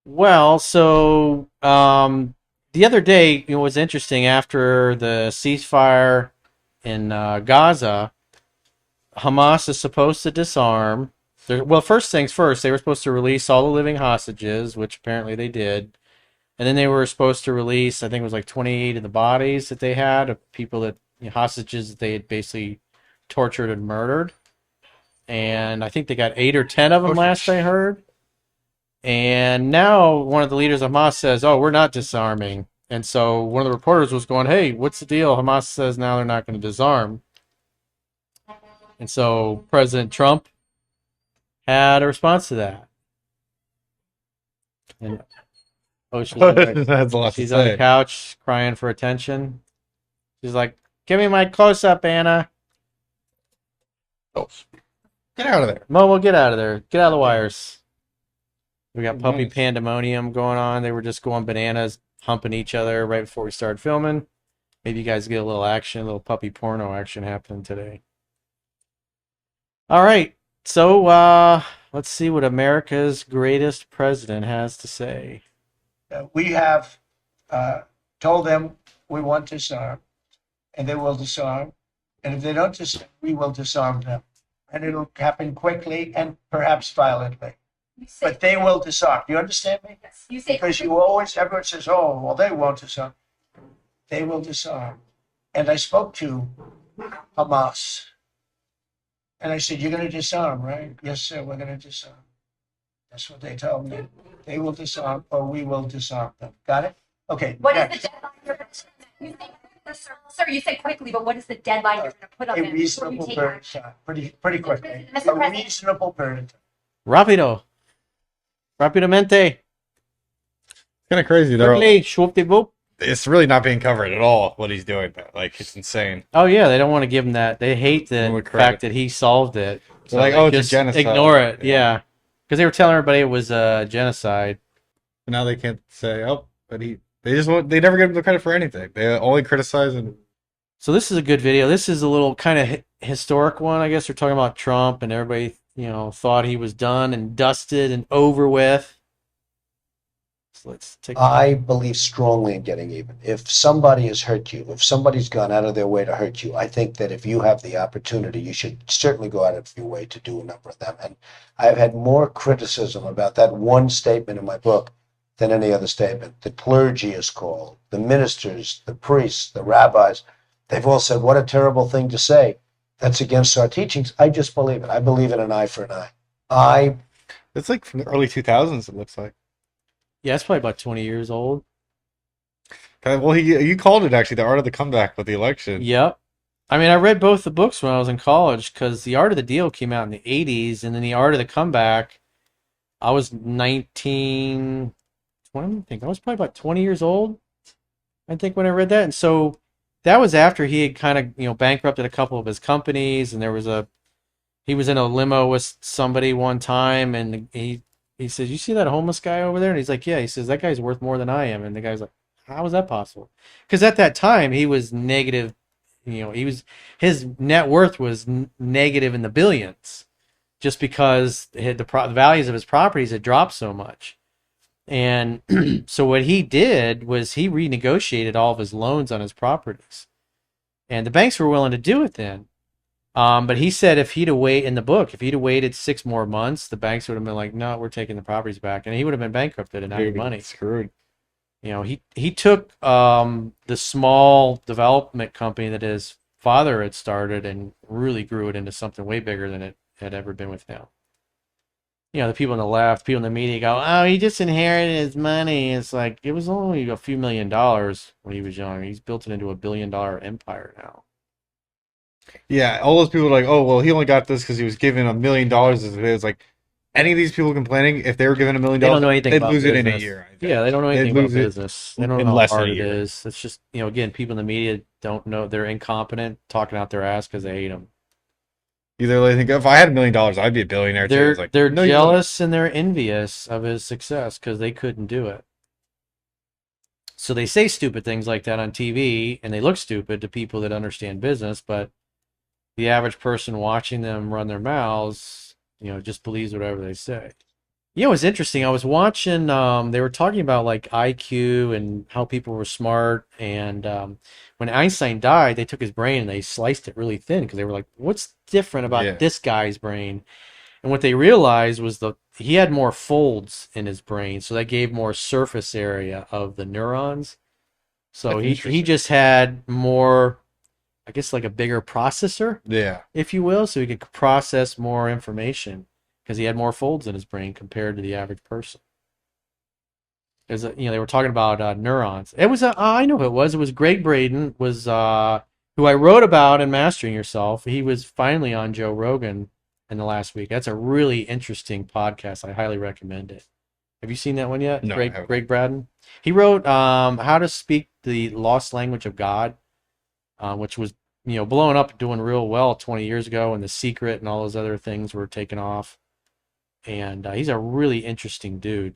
Well, so the other day, it was interesting after the ceasefire in Gaza. Hamas is supposed to disarm. Well, first things first, they were supposed to release all the living hostages, which apparently they did. And then they were supposed to release, I think it was like 28 of the bodies that they had of people that, hostages that they had basically tortured and murdered. And I think they got 8 or 10 of them Oh, last I heard. And now one of the leaders of Hamas says, "Oh, we're not disarming." And so one of the reporters was going, "Hey, what's the deal?" Hamas says now they're not going to disarm. And so President Trump had a response to that. And oh, that's a lot to she's on the say. couch crying for attention. She's like, "Give me my close up, Anna." Oh, get out of there. Momo, get out of there. Get out of the wires. We got Oh, puppy nice. pandemonium going on. They were just going bananas, humping each other right before we started filming. Maybe you guys get a little action, a little puppy porno action happening today. All right. So let's see what America's greatest president has to say. We have told them we want to disarm, and they will disarm. And if they don't disarm, we will disarm them. And it'll happen quickly and perhaps violently. But they will disarm. Do you understand me? Yes, you say Because you always, everyone says, oh, well, they won't disarm. They will disarm. And I spoke to Hamas. And I said, you're going to disarm, right? Yes, sir, we're going to disarm. That's what they told me. They will disarm or we will disarm them. Got it? Okay. what is next. the deadline you're going to you think, sir, you say quickly, but what is the deadline you're going to put on A them before you reasonable take period of action? time. Pretty quickly. Mr. A President. reasonable period of time. Rapido. Rapidamente. Kind of crazy. They're all, Quickly. Swoop boop. it's really not being covered at all what he's doing. Like it's insane. Oh, yeah. They don't want to give him that. They hate the Holy crap. fact that he solved it. They're like, oh, it's a just genocide. ignore it. Yeah. Yeah. Because they were telling everybody it was a genocide. But now they can't say, oh, but he. They just want. They never give him the credit for anything. They only criticize and. So this is a good video. This is a little kind of historic one. I guess we're talking about Trump and everybody, thought he was done and dusted and over with. So let's take. I believe strongly in getting even. If somebody has hurt you, if somebody's gone out of their way to hurt you, I think that if you have the opportunity, you should certainly go out of your way to do a number of them. And I've had more criticism about that one statement in my book than any other statement. The clergy is called, the ministers, the priests, the rabbis. They've all said, what a terrible thing to say. That's against our teachings. I just believe it. I believe in an eye for an eye. I It's like from the early 2000s. It looks like. Yeah, it's probably about 20 years old. Well, you called it actually the art of the comeback with the election. Yep. I mean, I read both the books when I was in college because The Art of the Deal came out in the 80s, and then The Art of the Comeback, I was 19, 20, I think I was probably about 20 years old, I think, when I read that. And so that was after he had kind of, bankrupted a couple of his companies, and he was in a limo with somebody one time, and he says, "You see that homeless guy over there?" And he's like, "Yeah." He says, "That guy's worth more than I am." And the guy's like, "How is that possible?" Because at that time he was negative. His net worth was negative in the billions, just because the values of his properties had dropped so much. And so what he did was he renegotiated all of his loans on his properties, and the banks were willing to do it then. But he said if he'd have waited in the book, if he'd have waited 6 more months, the banks would have been like, "No, we're taking the properties back," and he would have been bankrupted and out of money. Screwed. He took the small development company that his father had started and really grew it into something way bigger than it had ever been with him. The people on the left, people in the media go, "Oh, he just inherited his money." It's like it was only a few $1 million when he was young. He's built it into $1 billion empire now. Yeah, all those people are like, oh, well, he only got this because he was given $1 million. It's like any of these people complaining, if they were given $1 million, They don't know anything they'd about lose it in a business. year. I think. Yeah, they don't know anything They'd about lose it business. They don't in know less how than hard a it year. is. It's just, again, people in the media don't know. They're incompetent, talking out their ass because they hate them. Either they think if I had $1 million, I'd be a billionaire too. They're It's like they're no, you jealous and they're envious of his success because they couldn't do it. So they say stupid things like that on TV, and they look stupid to people that understand business, but the average person watching them run their mouths, just believes whatever they say. You know, it was interesting. I was watching, they were talking about like IQ and how people were smart. And when Einstein died, they took his brain and they sliced it really thin because they were like, what's different about Yeah. this guy's brain? And what they realized was he had more folds in his brain, so that gave more surface area of the neurons. So That's he interesting. just had more, I guess, like a bigger processor, Yeah. if you will, so he could process more information because he had more folds in his brain compared to the average person. As they were talking about neurons. It was I know who it was. It was Greg Braden, was who I wrote about in Mastering Yourself. He was finally on Joe Rogan in the last week. That's a really interesting podcast. I highly recommend it. Have you seen that one yet? No, I haven't. Greg Braden. He wrote How to Speak the Lost Language of God, which was blowing up, doing real well 20 years ago, and The Secret and all those other things were taken off. And he's a really interesting dude.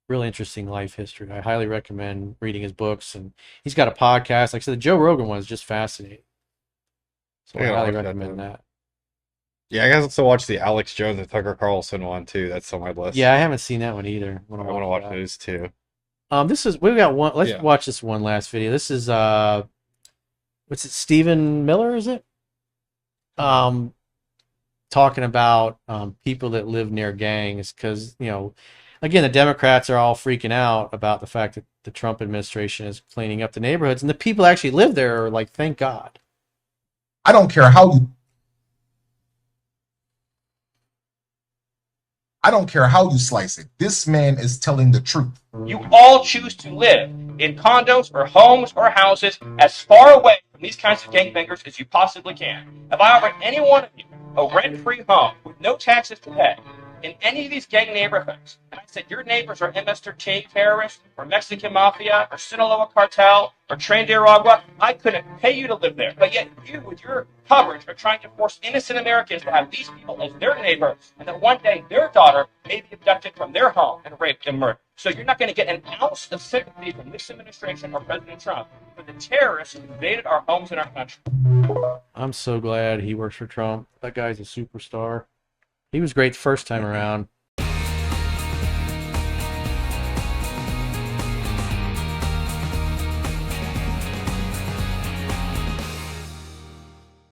Really interesting life history. I highly recommend reading his books, and he's got a podcast. Like I said, the Joe Rogan one is just fascinating. So I I gotta highly watch that recommend then. that. Yeah, I guess also watch the Alex Jones and Tucker Carlson one too. That's on my list. Yeah, I haven't seen that one either. I want to watch that. those too. This is we got one. Let's Yeah. watch this one last video. This is what's it? Stephen Miller, is it? Talking about people that live near gangs because again, the Democrats are all freaking out about the fact that the Trump administration is cleaning up the neighborhoods, and the people that actually live there are like, thank God. I don't care how you slice it. This man is telling the truth. You all choose to live in condos or homes or houses as far away from these kinds of gangbangers as you possibly can. If I offered any one of you a rent-free home with no taxes to pay in any of these gang neighborhoods, and I said your neighbors are MS-13 terrorists or Mexican mafia or Sinaloa cartel or Tren de Aragua, I couldn't pay you to live there. But yet you, with your coverage, are trying to force innocent Americans to have these people as their neighbor, and that one day their daughter may be abducted from their home and raped and murdered. So you're not going to get an ounce of sympathy from this administration or President Trump for the terrorists who invaded our homes and our country. I'm so glad he works for Trump. That guy's a superstar. He was great the first time around.